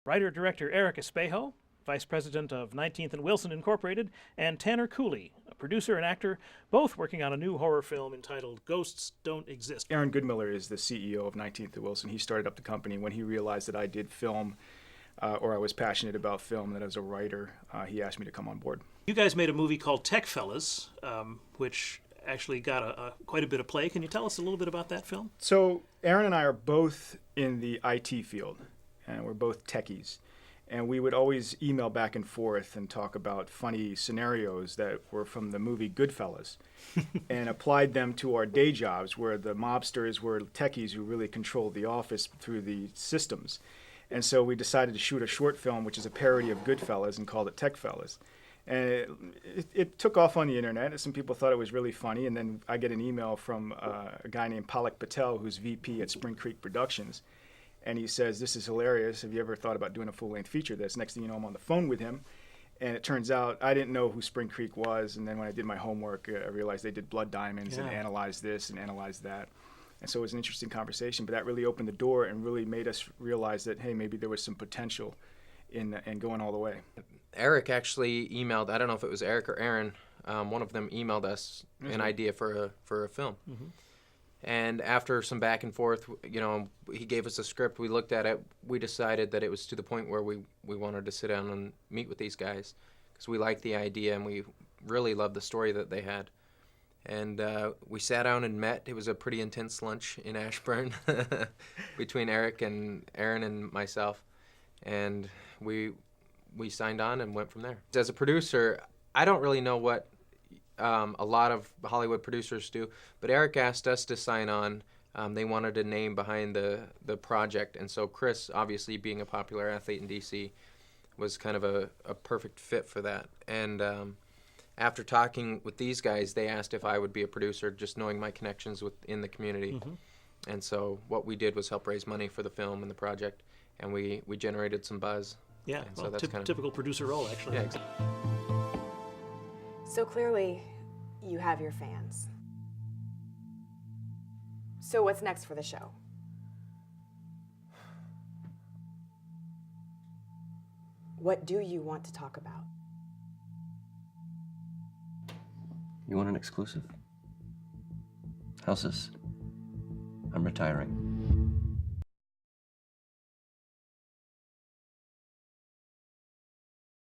Writer-director Eric Espejo, Vice President of 19th and Wilson Incorporated, and Tanner Cooley, a producer and actor, both working on a new horror film entitled Ghosts Don't Exist. Aaron Goodmiller is the CEO of 19th and Wilson. He started up the company when he realized that I did film, or I was passionate about film, that as a writer, he asked me to come on board. You guys made a movie called TechFellas, which actually got quite a bit of play. Can you tell us a little bit about that film? So Aaron and I are both in the IT field, and we're both techies. And we would always email back and forth and talk about funny scenarios that were from the movie Goodfellas and applied them to our day jobs, where the mobsters were techies who really controlled the office through the systems. And so we decided to shoot a short film, which is a parody of Goodfellas, and called it TechFellas. And it took off on the internet. Some people thought it was really funny. And then I get an email from a guy named Palak Patel, who's VP at Spring Creek Productions. And he says, "This is hilarious. Have you ever thought about doing a full-length feature of this?" Next thing you know, I'm on the phone with him. And it turns out I didn't know who Spring Creek was. And then when I did my homework, I realized they did Blood Diamonds and analyzed this and analyzed that. And so it was an interesting conversation. But that really opened the door and really made us realize that, hey, maybe there was some potential in going all the way. Eric actually emailed, I don't know if it was Eric or Aaron, one of them emailed us an idea for a film. Mm-hmm. And after some back and forth, he gave us a script, we looked at it, we decided that it was to the point where we wanted to sit down and meet with these guys, because we liked the idea and we really loved the story that they had. And we sat down and met. It was a pretty intense lunch in Ashburn between Eric and Aaron and myself. And we signed on and went from there. As a producer, I don't really know what a lot of Hollywood producers do, but Eric asked us to sign on. They wanted a name behind the project, and so Chris, obviously being a popular athlete in DC, was kind of a perfect fit for that. And after talking with these guys, they asked if I would be a producer, just knowing my connections within the community. Mm-hmm. And so what we did was help raise money for the film and the project, and we generated some buzz. Yeah, well, so that's typical producer role, actually. Yeah, So clearly, you have your fans. So what's next for the show? What do you want to talk about? You want an exclusive? How's this? I'm retiring.